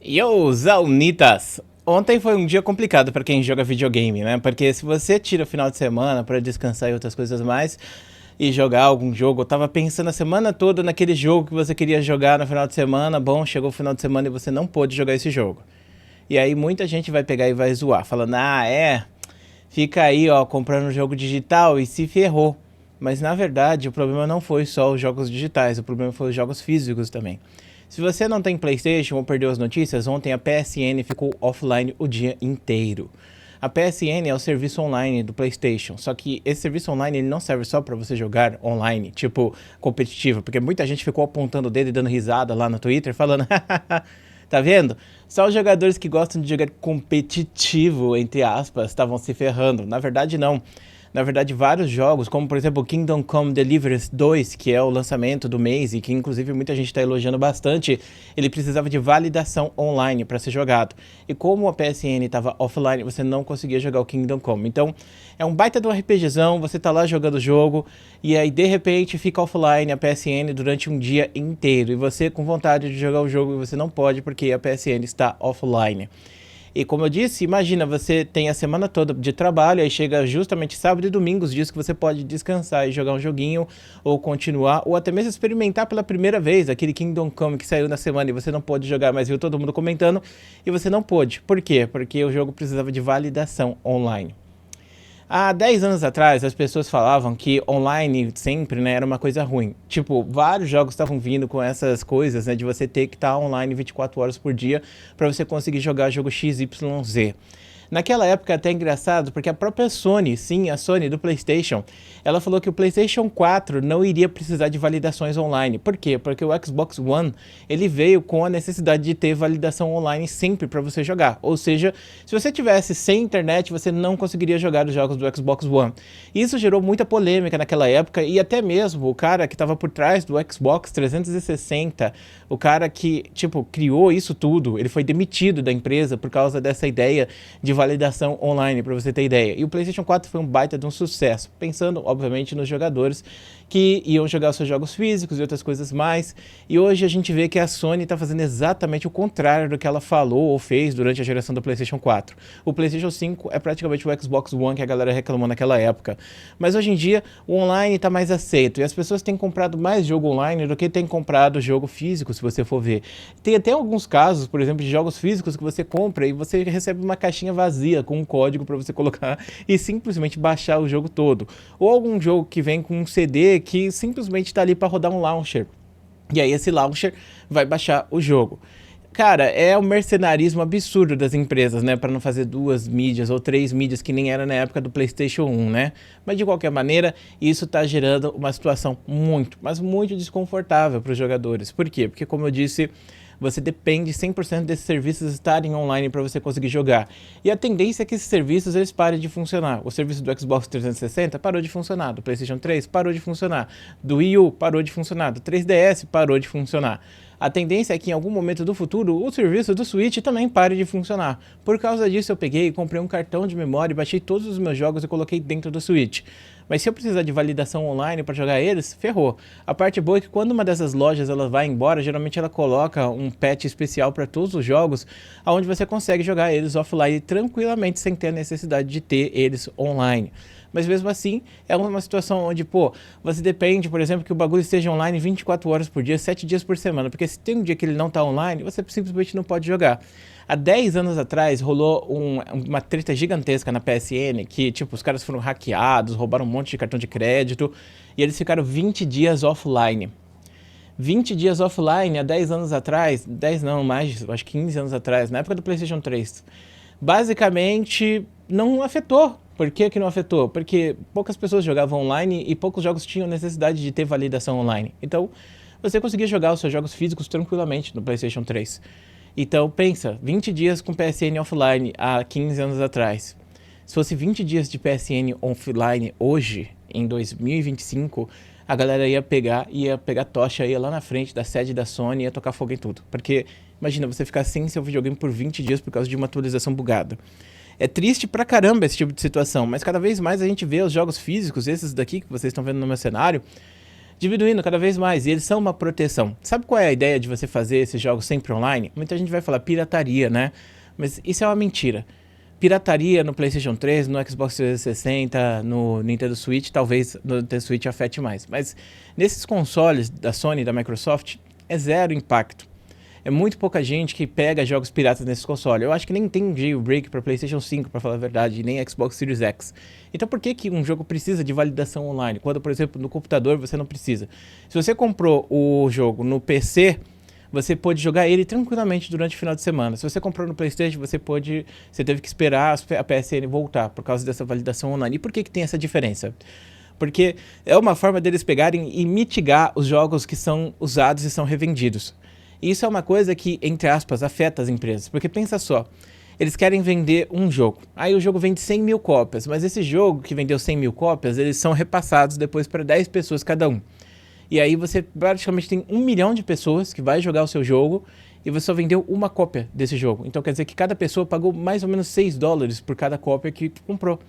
Yo, Zaunitas! Ontem foi um dia complicado pra quem joga videogame, né? Porque se você tira o final de semana pra descansar e outras coisas mais e jogar algum jogo, eu tava pensando a semana toda naquele jogo que você queria jogar no final de semana, bom, chegou o final de semana e você não pôde jogar esse jogo. E aí muita gente vai pegar e vai zoar, falando: "Ah, fica aí, ó, comprando um jogo digital e se ferrou". Mas na verdade, o problema não foi só os jogos digitais, o problema foi os jogos físicos também. Se você não tem PlayStation ou perdeu as notícias, ontem a PSN ficou offline o dia inteiro. A PSN é o serviço online do PlayStation, só que esse serviço online ele não serve só para você jogar online, tipo competitivo, porque muita gente ficou apontando o dedo e dando risada lá no Twitter, falando: tá vendo? Só os jogadores que gostam de jogar competitivo, entre aspas, estavam se ferrando. Na verdade, não. Na verdade, vários jogos, como por exemplo Kingdom Come Deliverance 2, que é o lançamento do mês e que inclusive muita gente está elogiando bastante, ele precisava de validação online para ser jogado. E como a PSN estava offline, você não conseguia jogar o Kingdom Come. Então, é um baita do RPGzão, você tá lá jogando o jogo e aí de repente fica offline a PSN durante um dia inteiro. E você com vontade de jogar o jogo e você não pode porque a PSN está offline. E como eu disse, imagina, você tem a semana toda de trabalho, aí chega justamente sábado e domingo, os dias que você pode descansar e jogar um joguinho, ou continuar, ou até mesmo experimentar pela primeira vez aquele Kingdom Come que saiu na semana e você não pôde jogar, mas viu todo mundo comentando, e você não pôde. Por quê? Porque o jogo precisava de validação online. Há 10 anos atrás, as pessoas falavam que online sempre, né, era uma coisa ruim. Tipo, vários jogos estavam vindo com essas coisas, né, de você ter que estar online 24 horas por dia para você conseguir jogar jogo XYZ. Naquela época é até engraçado, porque a própria Sony, sim, a Sony do PlayStation, ela falou que o PlayStation 4 não iria precisar de validações online. Por quê? Porque o Xbox One, ele veio com a necessidade de ter validação online sempre para você jogar. Ou seja, se você tivesse sem internet, você não conseguiria jogar os jogos do Xbox One. Isso gerou muita polêmica naquela época e até mesmo o cara que estava por trás do Xbox 360, o cara que, tipo, criou isso tudo, ele foi demitido da empresa por causa dessa ideia de validação online, para você ter ideia. E o PlayStation 4 foi um baita de um sucesso, pensando, obviamente, nos jogadores que iam jogar os seus jogos físicos e outras coisas mais. E hoje a gente vê que a Sony está fazendo exatamente o contrário do que ela falou ou fez durante a geração do PlayStation 4. O PlayStation 5 é praticamente o Xbox One que a galera reclamou naquela época. Mas hoje em dia o online está mais aceito e as pessoas têm comprado mais jogo online do que têm comprado jogo físico, se você for ver. Tem até alguns casos, por exemplo, de jogos físicos que você compra e você recebe uma caixinha vazia com um código para você colocar e simplesmente baixar o jogo todo. Ou algum jogo que vem com um CD que simplesmente está ali para rodar um launcher. E aí esse launcher vai baixar o jogo. Cara, é um mercenarismo absurdo das empresas, né? Para não fazer duas mídias ou três mídias que nem era na época do PlayStation 1, né? Mas de qualquer maneira, isso está gerando uma situação muito, mas muito desconfortável para os jogadores. Por quê? Porque, como eu disse, você depende 100% desses serviços estarem online para você conseguir jogar. E a tendência é que esses serviços eles parem de funcionar. O serviço do Xbox 360 parou de funcionar, do PlayStation 3 parou de funcionar, do Wii U parou de funcionar, do 3DS parou de funcionar. A tendência é que em algum momento do futuro o serviço do Switch também pare de funcionar. Por causa disso eu peguei e comprei um cartão de memória e baixei todos os meus jogos e coloquei dentro do Switch. Mas se eu precisar de validação online para jogar eles, ferrou. A parte boa é que quando uma dessas lojas ela vai embora, geralmente ela coloca um patch especial para todos os jogos, onde você consegue jogar eles offline tranquilamente sem ter a necessidade de ter eles online. Mas mesmo assim, é uma situação onde, pô, você depende, por exemplo, que o bagulho esteja online 24 horas por dia, 7 dias por semana, porque se tem um dia que ele não tá online, você simplesmente não pode jogar. Há 10 anos atrás rolou uma treta gigantesca na PSN, que, tipo, os caras foram hackeados, roubaram um monte de cartão de crédito, e eles ficaram 20 dias offline. 20 dias offline há 10 anos atrás, 10 não, mais, acho que 15 anos atrás, na época do PlayStation 3. Basicamente, não afetou. Por que não afetou? Porque poucas pessoas jogavam online e poucos jogos tinham necessidade de ter validação online. Então, você conseguia jogar os seus jogos físicos tranquilamente no PlayStation 3. Então, pensa, 20 dias com PSN offline há 15 anos atrás. Se fosse 20 dias de PSN offline hoje, em 2025, a galera ia pegar tocha, ia lá na frente da sede da Sony e ia tocar fogo em tudo. Porque, imagina, você ficar sem seu videogame por 20 dias por causa de uma atualização bugada. É triste pra caramba esse tipo de situação, mas cada vez mais a gente vê os jogos físicos, esses daqui que vocês estão vendo no meu cenário, diminuindo cada vez mais, e eles são uma proteção. Sabe qual é a ideia de você fazer esses jogos sempre online? Muita gente vai falar pirataria, né? Mas isso é uma mentira. Pirataria no PlayStation 3, no Xbox 360, no Nintendo Switch, talvez no Nintendo Switch afete mais. Mas nesses consoles da Sony e da Microsoft, é zero impacto. É muito pouca gente que pega jogos piratas nesses consoles. Eu acho que nem tem jailbreak para PlayStation 5, para falar a verdade, nem Xbox Series X. Então por que um jogo precisa de validação online, quando, por exemplo, no computador você não precisa? Se você comprou o jogo no PC, você pode jogar ele tranquilamente durante o final de semana. Se você comprou no PlayStation, você teve que esperar a PSN voltar por causa dessa validação online. E por que tem essa diferença? Porque é uma forma deles pegarem e mitigar os jogos que são usados e são revendidos. E isso é uma coisa que, entre aspas, afeta as empresas. Porque pensa só, eles querem vender um jogo. Aí o jogo vende 100 mil cópias, mas esse jogo que vendeu 100 mil cópias, eles são repassados depois para 10 pessoas cada um. E aí você praticamente tem 1 milhão de pessoas que vai jogar o seu jogo e você só vendeu uma cópia desse jogo. Então quer dizer que cada pessoa pagou mais ou menos $6 por cada cópia que comprou.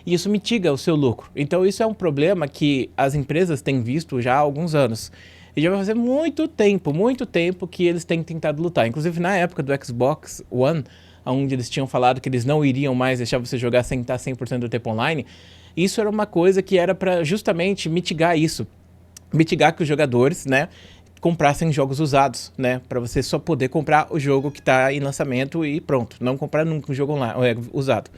E isso mitiga o seu lucro. Então isso é um problema que as empresas têm visto já há alguns anos. E já vai fazer muito tempo que eles têm tentado lutar. Inclusive na época do Xbox One, onde eles tinham falado que eles não iriam mais deixar você jogar sem estar 100% do tempo online, isso era uma coisa que era para justamente mitigar isso. Mitigar que os jogadores, né, comprassem jogos usados, né, para você só poder comprar o jogo que está em lançamento e pronto, não comprar nunca um jogo online, usado.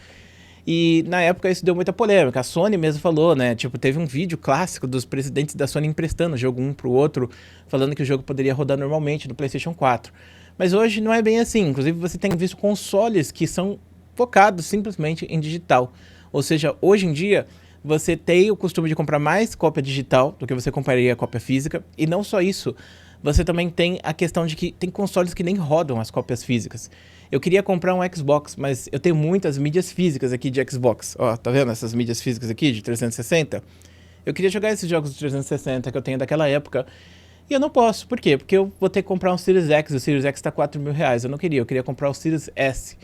E na época isso deu muita polêmica. A Sony mesmo falou, né? Tipo, teve um vídeo clássico dos presidentes da Sony emprestando o jogo um pro outro, falando que o jogo poderia rodar normalmente no PlayStation 4. Mas hoje não é bem assim. Inclusive você tem visto consoles que são focados simplesmente em digital. Ou seja, hoje em dia você tem o costume de comprar mais cópia digital do que você compraria a cópia física. E não só isso, você também tem a questão de que tem consoles que nem rodam as cópias físicas. Eu queria comprar um Xbox, mas eu tenho muitas mídias físicas aqui de Xbox. Ó, tá vendo essas mídias físicas aqui de 360? Eu queria jogar esses jogos de 360 que eu tenho daquela época. E eu não posso. Por quê? Porque eu vou ter que comprar um Series X. O Series X tá R$4.000. Eu não queria. Eu queria comprar o Series S.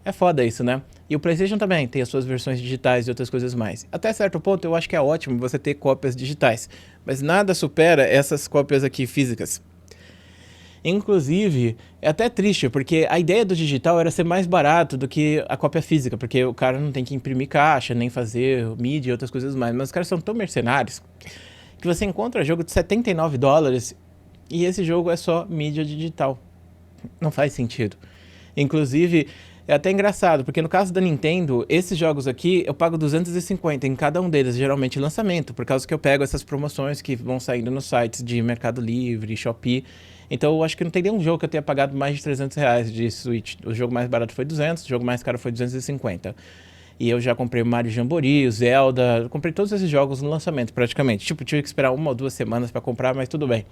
É foda isso, né? E o PlayStation também tem as suas versões digitais e outras coisas mais. Até certo ponto eu acho que é ótimo você ter cópias digitais. Mas nada supera essas cópias aqui físicas. Inclusive, é até triste, porque a ideia do digital era ser mais barato do que a cópia física, porque o cara não tem que imprimir caixa, nem fazer mídia e outras coisas mais. Mas os caras são tão mercenários que você encontra jogo de $79 e esse jogo é só mídia digital. Não faz sentido. Inclusive, é até engraçado, porque no caso da Nintendo, esses jogos aqui eu pago 250 em cada um deles, geralmente lançamento, por causa que eu pego essas promoções que vão saindo nos sites de Mercado Livre, Shopee. Então eu acho que não tem nenhum jogo que eu tenha pagado mais de R$300 de Switch. O jogo mais barato foi 200, o jogo mais caro foi 250. E eu já comprei o Mario Jamboree, o Zelda, eu comprei todos esses jogos no lançamento praticamente. Tipo, tive que esperar 1 ou 2 semanas pra comprar, mas tudo bem.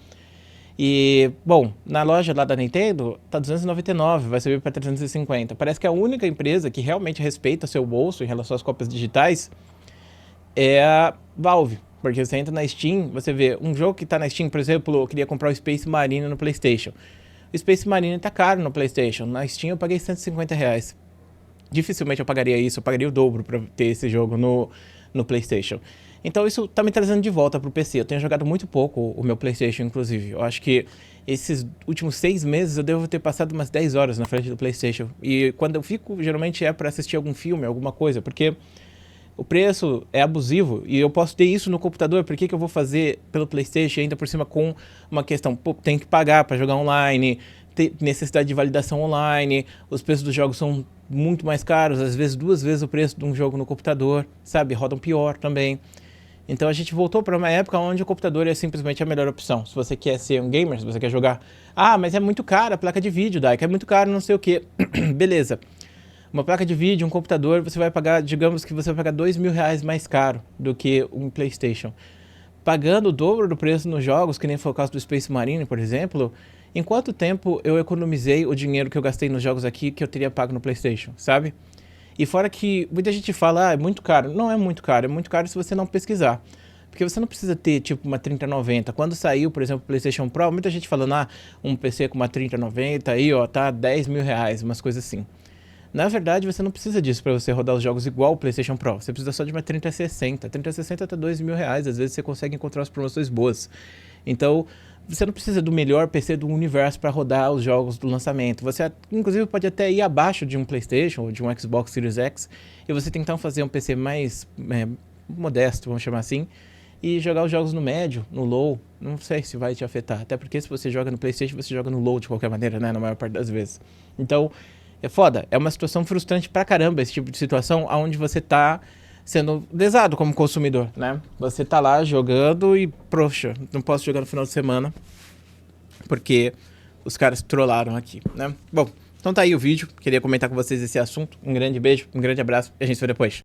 E, bom, na loja lá da Nintendo tá 299, vai subir para 350. Parece que a única empresa que realmente respeita seu bolso em relação às cópias digitais é a Valve. Porque você entra na Steam, você vê um jogo que tá na Steam, por exemplo, eu queria comprar o Space Marine no PlayStation. O Space Marine tá caro no PlayStation. Na Steam eu paguei R$150. Dificilmente eu pagaria isso, eu pagaria o dobro pra ter esse jogo no PlayStation. Então isso tá me trazendo de volta pro PC. Eu tenho jogado muito pouco o meu PlayStation, inclusive. Eu acho que esses últimos 6 meses eu devo ter passado umas 10 horas na frente do PlayStation. E quando eu fico, geralmente é pra assistir algum filme, alguma coisa, porque o preço é abusivo e eu posso ter isso no computador. Por que eu vou fazer pelo PlayStation ainda por cima com uma questão? Pô, tem que pagar para jogar online, tem necessidade de validação online, os preços dos jogos são muito mais caros, às vezes 2 vezes o preço de um jogo no computador, sabe? Rodam pior também. Então a gente voltou para uma época onde o computador é simplesmente a melhor opção. Se você quer ser um gamer, se você quer jogar... Ah, mas é muito caro a placa de vídeo, Dai, que é muito caro, não sei o que. Beleza. Uma placa de vídeo, um computador, você vai pagar, digamos que você vai pagar R$2.000 mais caro do que um PlayStation. Pagando o dobro do preço nos jogos, que nem foi o caso do Space Marine, por exemplo, em quanto tempo eu economizei o dinheiro que eu gastei nos jogos aqui que eu teria pago no PlayStation, sabe? E fora que muita gente fala, é muito caro. Não é muito caro se você não pesquisar. Porque você não precisa ter, tipo, uma 3090. Quando saiu, por exemplo, o PlayStation Pro, muita gente falando, um PC com uma 3090 aí, ó, tá R$10.000, umas coisas assim. Na verdade, você não precisa disso para você rodar os jogos igual o PlayStation Pro. Você precisa só de uma 3060. 3060 tá R$ 2.000. Às vezes você consegue encontrar as promoções boas. Então, você não precisa do melhor PC do universo para rodar os jogos do lançamento. Você, inclusive, pode até ir abaixo de um PlayStation ou de um Xbox Series X e você tentar fazer um PC mais modesto, vamos chamar assim, e jogar os jogos no médio, no low. Não sei se vai te afetar. Até porque se você joga no PlayStation, você joga no low de qualquer maneira, né? Na maior parte das vezes. Então, é foda. É uma situação frustrante pra caramba esse tipo de situação onde você tá sendo lesado como consumidor, né? Você tá lá jogando e, poxa, não posso jogar no final de semana porque os caras trollaram aqui, né? Bom, então tá aí o vídeo. Queria comentar com vocês esse assunto. Um grande beijo, um grande abraço e a gente se vê depois.